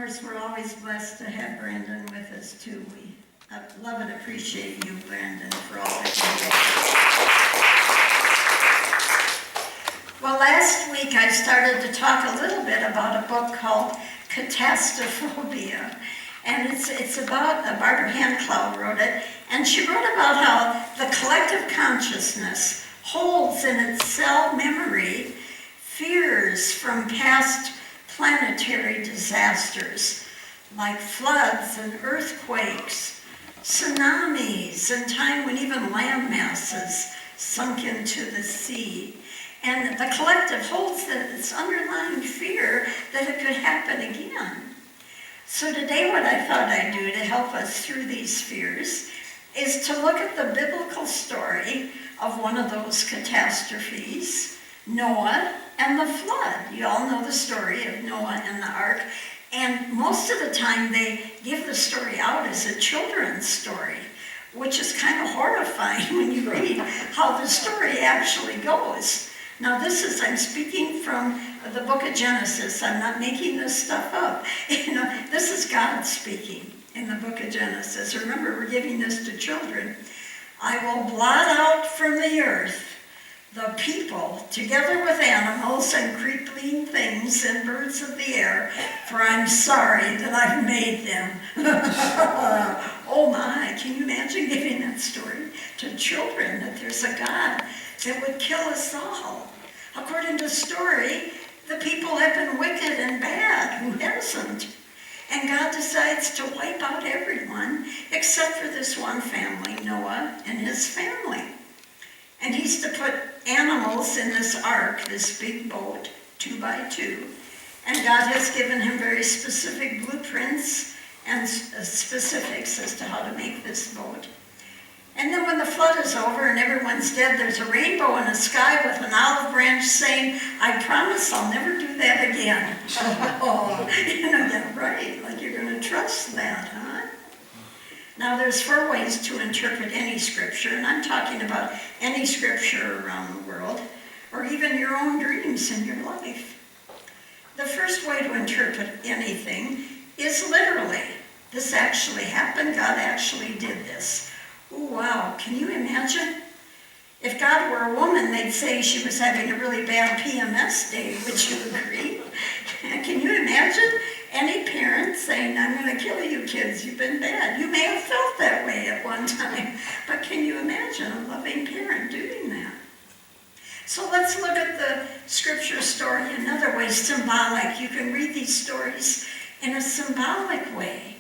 course, we're always blessed to have Brandon with us, too. We love and appreciate you, Brandon, for all that you do. Well, last week I started to talk a little bit about a book called Catastrophobia. And it's about, Barbara Handclough wrote it, and she wrote about how the collective consciousness holds in its cell memory fears from past planetary disasters, like floods and earthquakes, tsunamis, and time when even land masses sunk into the sea. And the collective holds this underlying fear that it could happen again. So today what I thought I'd do to help us through these fears is to look at the biblical story of one of those catastrophes, Noah and the flood. You all know the story of Noah and the ark, and most of the time they give the story out as a children's story, which is kind of horrifying when you read how the story actually goes. Now I'm speaking from the book of Genesis. I'm not making this stuff up. This is God speaking in the book of Genesis. Remember, we're giving this to children. I will blot out from the earth the people, together with animals and creeping things and birds of the air, for I'm sorry that I've made them. Oh my, can you imagine giving that story to children, that there's a God that would kill us all? According to the story, the people have been wicked and bad. Who hasn't? And God decides to wipe out everyone except for this one family, Noah and his family. And he's to put animals in this ark, this big boat, 2 by 2. And God has given him very specific blueprints and specifics as to how to make this boat. And then when the flood is over and everyone's dead, there's a rainbow in the sky with an olive branch saying, I promise I'll never do that again. Oh, yeah, right, like you're going to trust that, huh? Now there's 4 ways to interpret any scripture, and I'm talking about any scripture around the world, or even your own dreams in your life. The first way to interpret anything is literally. This actually happened, God actually did this. Oh, wow, can you imagine? If God were a woman, they'd say she was having a really bad PMS day. Would you agree? Can you imagine any parent saying, I'm going to kill you kids, you've been bad? You may have felt that way at one time, but can you imagine a loving parent doing that? So let's look at the scripture story another way, symbolic. You can read these stories in a symbolic way.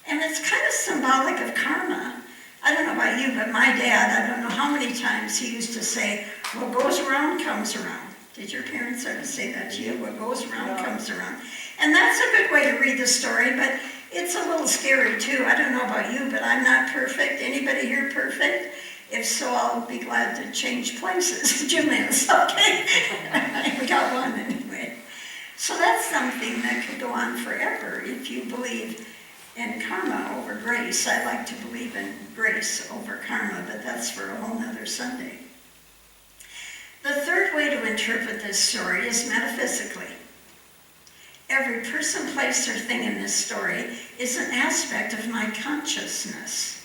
And it's kind of symbolic of karma. I don't know about you, but my dad, I don't know how many times he used to say, what goes around comes around. Did your parents ever say that to you? What goes around comes around. And that's a good way to read the story, but it's a little scary too. I don't know about you, but I'm not perfect. Anybody here perfect? If so, I'll be glad to change places. Jim is, okay? We got one anyway. So that's something that could go on forever if you believe in karma over grace. I like to believe in grace over karma, but that's for a whole nother Sunday. The third way to interpret this story is metaphysically. Every person, place, or thing in this story is an aspect of my consciousness.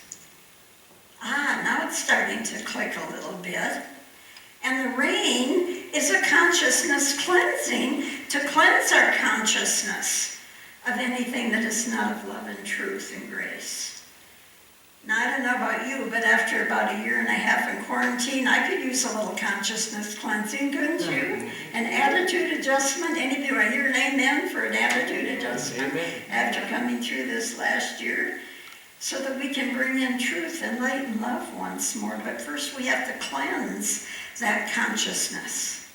Now it's starting to click a little bit. And the rain is a consciousness cleansing to cleanse our consciousness of anything that is not of love and truth and grace. Now, I don't know about you, but after about 1.5 years in quarantine, I could use a little consciousness cleansing, couldn't you? An attitude adjustment. Any of you are here and amen for an attitude adjustment after coming through this last year, so that we can bring in truth and light and love once more. But first we have to cleanse that consciousness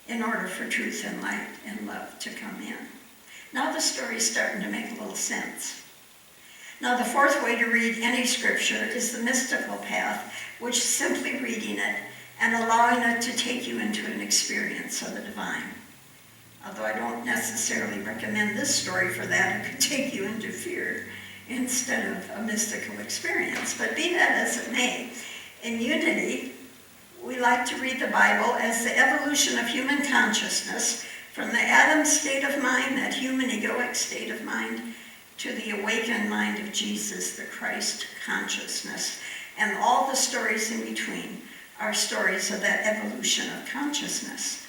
in order for truth and light and love to come in. Now the story's starting to make a little sense. Now the fourth way to read any scripture is the mystical path, which is simply reading it and allowing it to take you into an experience of the divine. Although I don't necessarily recommend this story for that, it could take you into fear instead of a mystical experience. But be that as it may, in Unity, we like to read the Bible as the evolution of human consciousness from the Adam state of mind, that human ego egoic state of mind to the awakened mind of Jesus, the Christ consciousness. And all the stories in between are stories of that evolution of consciousness.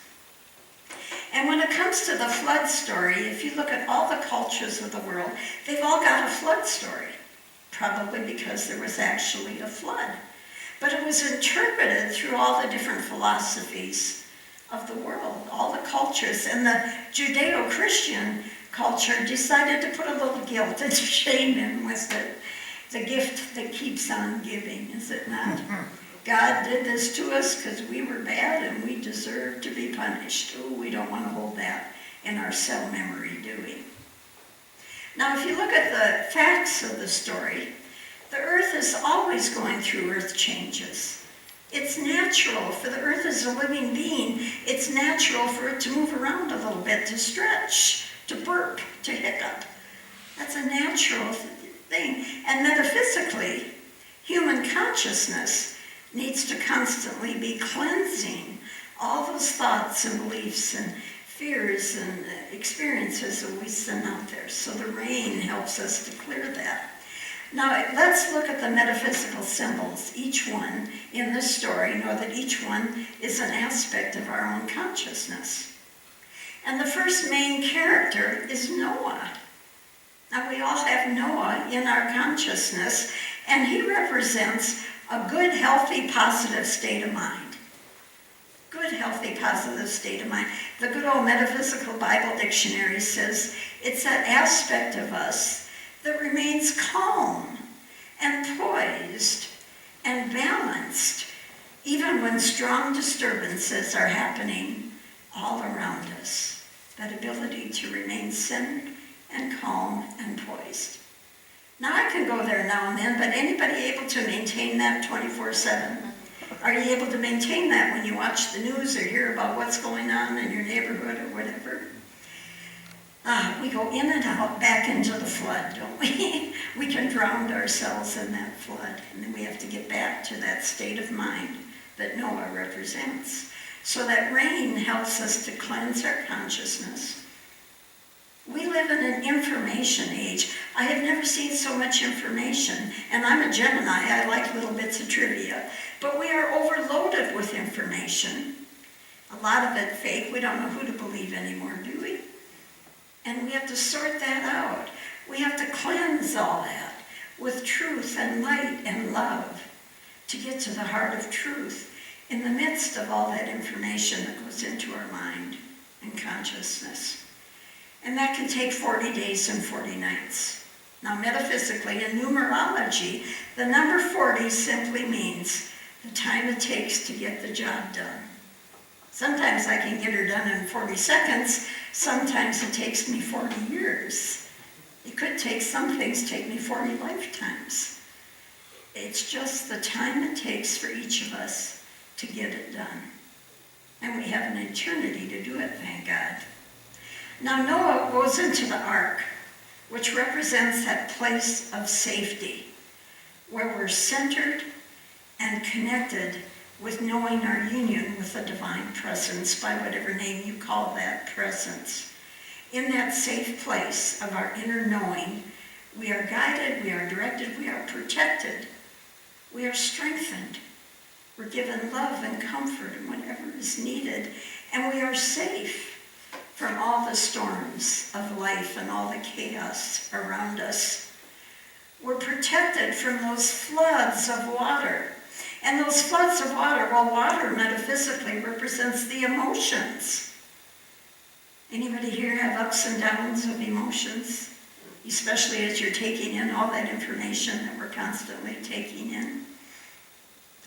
And when it comes to the flood story, if you look at all the cultures of the world, they've all got a flood story, probably because there was actually a flood. But it was interpreted through all the different philosophies of the world, all the cultures. And the Judeo-Christian culture decided to put a little guilt and shame in with it. The gift that keeps on giving, is it not? God did this to us because we were bad and we deserve to be punished. Oh, we don't want to hold that in our cell memory, do we? Now, if you look at the facts of the story, the earth is always going through earth changes. It's natural for the earth as a living being. It's natural for it to move around a little bit, to stretch, to burp, to hiccup. That's a natural thing. And metaphysically, human consciousness needs to constantly be cleansing all those thoughts and beliefs and fears and experiences that we send out there. So the rain helps us to clear that. Now let's look at the metaphysical symbols. Each one in this story, know that each one is an aspect of our own consciousness. And the first main character is Noah. Now we all have Noah in our consciousness, and he represents a good, healthy, positive state of mind. Good, healthy, positive state of mind. The good old Metaphysical Bible Dictionary says it's that aspect of us that remains calm and poised and balanced, even when strong disturbances are happening all around us. That ability to remain centered and calm and poised. Now I can go there now and then, but anybody able to maintain that 24/7? Are you able to maintain that when you watch the news or hear about what's going on in your neighborhood or whatever? We go in and out back into the flood, don't we? We can drown ourselves in that flood, and then we have to get back to that state of mind that Noah represents. So that rain helps us to cleanse our consciousness. We live in an information age. I have never seen so much information, and I'm a Gemini. I like little bits of trivia, but we are overloaded with information. A lot of it fake. We don't know who to believe anymore, do we? And we have to sort that out. We have to cleanse all that with truth and light and love to get to the heart of truth in the midst of all that information that goes into our mind and consciousness. And that can take 40 days and 40 nights. Now, metaphysically, in numerology, the number 40 simply means the time it takes to get the job done. Sometimes I can get her done in 40 seconds. Sometimes it takes me 40 years. It could take, some things take me 40 lifetimes. It's just the time it takes for each of us to get it done. And we have an eternity to do it, thank God. Now Noah goes into the ark, which represents that place of safety, where we're centered and connected with knowing our union with the divine presence, by whatever name you call that presence. In that safe place of our inner knowing, we are guided, we are directed, we are protected, we are strengthened, we're given love and comfort and whatever is needed, and we are safe from all the storms of life and all the chaos around us. We're protected from those floods of water. And those floods of water, well, water metaphysically represents the emotions. Anybody here have ups and downs of emotions? Especially as you're taking in all that information that we're constantly taking in.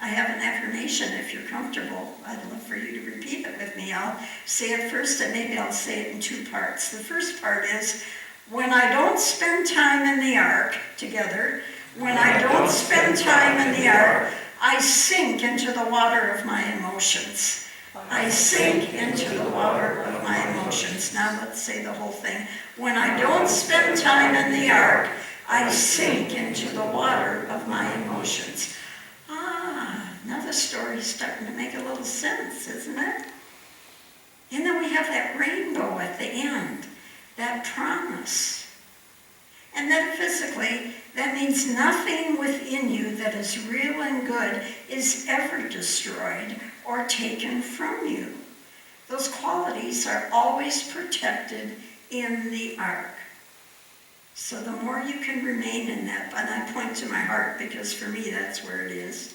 I have an affirmation if you're comfortable. I'd love for you to repeat it with me. I'll say it first and maybe I'll say it in two parts. The first part is, when I don't spend time in the ark together, when I don't spend time in the ark, I sink into the water of my emotions. I sink into the water of my emotions. Now let's say the whole thing. When I don't spend time in the ark, I sink into the water of my emotions. Now the story's starting to make a little sense, isn't it? And then we have that rainbow at the end that promise. And metaphysically, that means nothing within you that is real and good is ever destroyed or taken from you. Those qualities are always protected in the ark. So the more you can remain in that, and I point to my heart because for me that's where it is,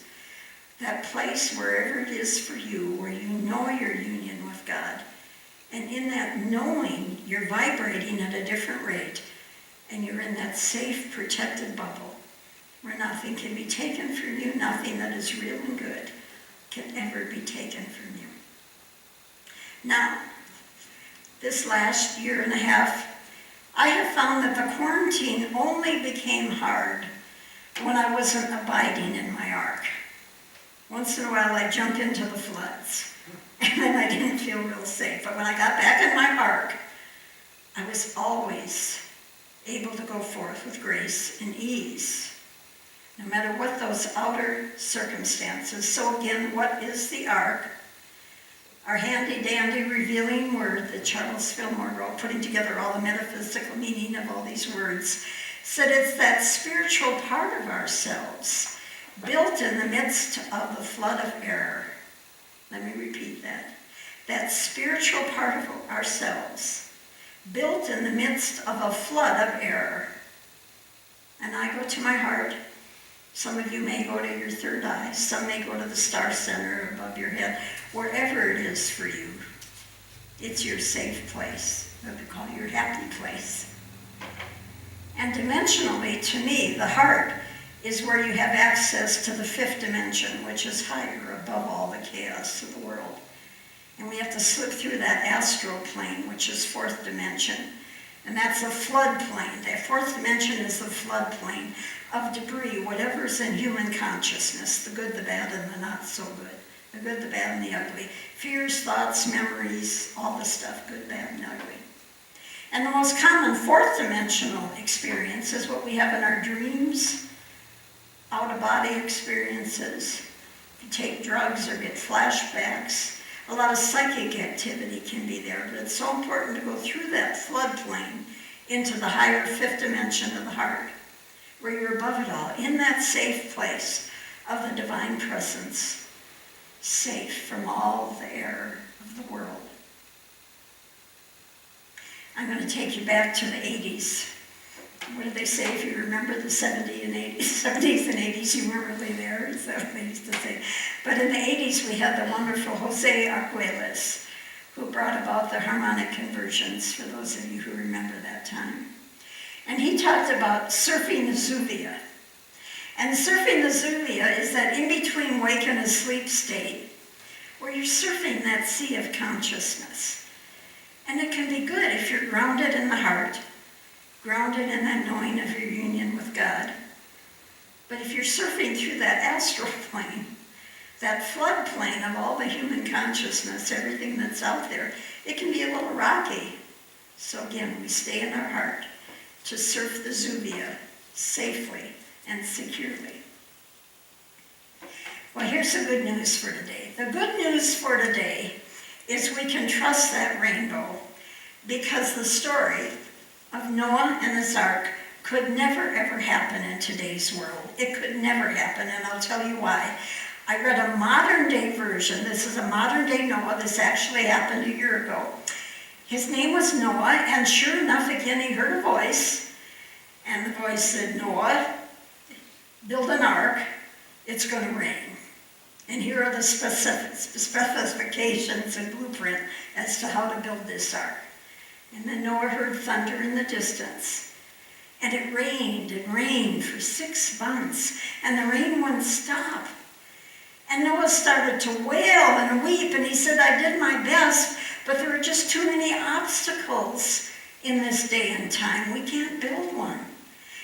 that place wherever it is for you, where you know your union with God. And in that knowing, you're vibrating at a different rate, and you're in that safe, protected bubble, where nothing can be taken from you, nothing that is real and good can ever be taken from you. Now, this last year and a half, I have found that the quarantine only became hard when I wasn't abiding in my ark. Once in a while I'd jump into the floods, and then I didn't feel real safe. But when I got back in my ark, I was always able to go forth with grace and ease, no matter what those outer circumstances. So again, what is the ark? Our handy-dandy revealing word that Charles Fillmore wrote, putting together all the metaphysical meaning of all these words, said it's that spiritual part of ourselves built in the midst of the flood of error. Let me repeat that. That spiritual part of ourselves built in the midst of a flood of error. And I go to my heart. Some of you may go to your third eye. Some may go to the star center above your head. Wherever it is for you, it's your safe place, what we call your happy place. And dimensionally, to me, the heart is where you have access to the fifth dimension, which is higher above all the chaos of the world. And we have to slip through that astral plane, which is fourth dimension. And that's a flood plane. That fourth dimension is the flood plane of debris, whatever's in human consciousness, the good, the bad, and the not so good. The good, the bad, and the ugly. Fears, thoughts, memories, all the stuff, good, bad, and ugly. And the most common fourth dimensional experience is what we have in our dreams, out-of-body experiences. If you take drugs or get flashbacks, a lot of psychic activity can be there, but it's so important to go through that floodplain into the higher fifth dimension of the heart, where you're above it all, in that safe place of the divine presence, safe from all the error of the world. I'm going to take you back to the 80s. What did they say? If you remember the 70s and 80s, you weren't really there, is that what they used to say? But in the 80s, we had the wonderful Jose Arguelles, who brought about the harmonic conversions, for those of you who remember that time. And he talked about surfing the Zuvia. And surfing the Zuvia is that in-between wake and asleep state, where you're surfing that sea of consciousness. And it can be good if you're grounded in the heart, grounded in that knowing of your union with God. But if you're surfing through that astral plane, that flood plane of all the human consciousness, everything that's out there, it can be a little rocky. So again, we stay in our heart to surf the Zuvia safely and securely. Well, here's the good news for today. The good news for today is we can trust that rainbow, because the story of Noah and his ark could never ever happen in today's world. It could never happen, and I'll tell you why. I read a modern day version. This is a modern day Noah. This actually happened a year ago. His name was Noah, and sure enough, again, he heard a voice, and the voice said, Noah, build an ark, it's going to rain. And here are the specifications and blueprint as to how to build this ark. And then Noah heard thunder in the distance. And it rained for 6 months, and the rain wouldn't stop. And Noah started to wail and weep, and he said, I did my best, but there were just too many obstacles in this day and time. We can't build one.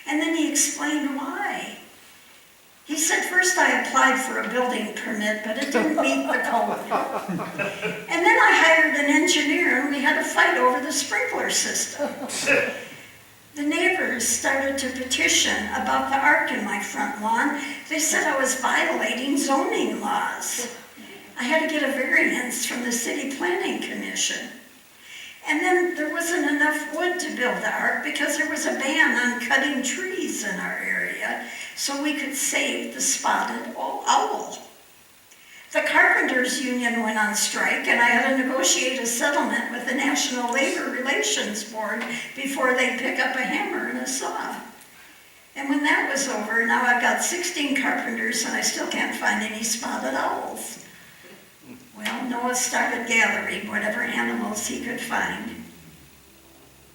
And then he explained why. He said, first I applied for a building permit, but it didn't meet the code. And then I hired an engineer, and we had a fight over the sprinkler system. The neighbors started to petition about the ark in my front lawn. They said I was violating zoning laws. I had to get a variance from the City Planning Commission. And then there wasn't enough wood to build the ark because there was a ban on cutting trees in our area so we could save the spotted owl. The Carpenters Union went on strike, and I had to negotiate a settlement with the National Labor Relations Board before they'd pick up a hammer and a saw. And when that was over, now I've got 16 carpenters and I still can't find any spotted owls. Well, Noah started gathering whatever animals he could find.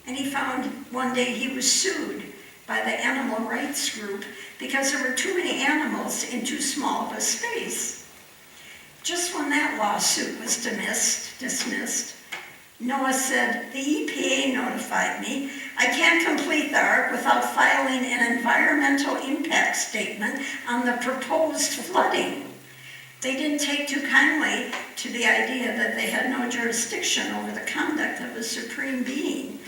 And he found one day he was sued by the animal rights group because there were too many animals in too small of a space. Just when that lawsuit was dismissed, Noah said, the EPA notified me I can't complete the ark without filing an environmental impact statement on the proposed flooding. They didn't take too kindly to the idea that they had no jurisdiction over the conduct of a supreme being.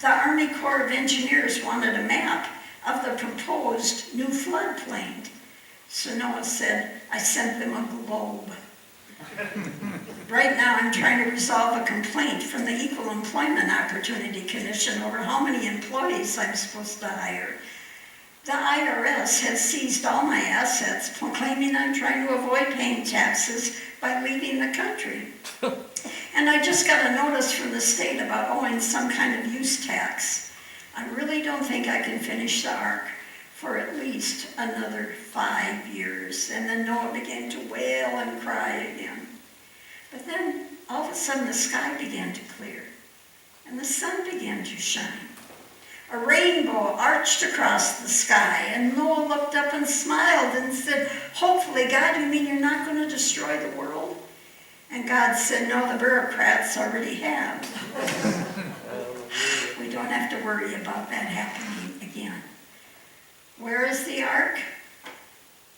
The Army Corps of Engineers wanted a map of the proposed new floodplain. So Noah said, I sent them a globe. Right now I'm trying to resolve a complaint from the Equal Employment Opportunity Commission over how many employees I'm supposed to hire. The IRS has seized all my assets, claiming I'm trying to avoid paying taxes by leaving the country. And I just got a notice from the state about owing some kind of use tax. I really don't think I can finish the ark for at least another 5 years. And then Noah began to wail and cry again. But then all of a sudden the sky began to clear and the sun began to shine. A rainbow arched across the sky, and Noah looked up and smiled and said, hopefully, God, you mean you're not going to destroy the world? And God said, no, the bureaucrats already have. We don't have to worry about that happening again. Where is the ark?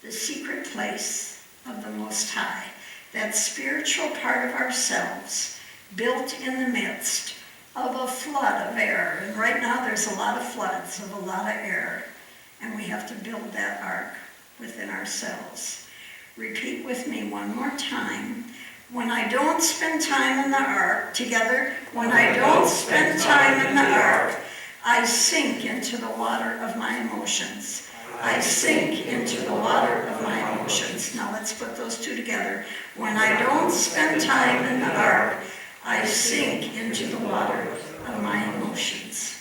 The secret place of the Most High, that spiritual part of ourselves, built in the midst of a flood of air. And right now there's a lot of floods of a lot of air, and we have to build that ark within ourselves. Repeat with me one more time. When I don't spend time in the ark together, when I don't spend time in the ark, I sink into the water of my emotions. I sink into the water of my emotions. Now let's put those two together. When I don't spend time in the ark, I sink into the water of my emotions.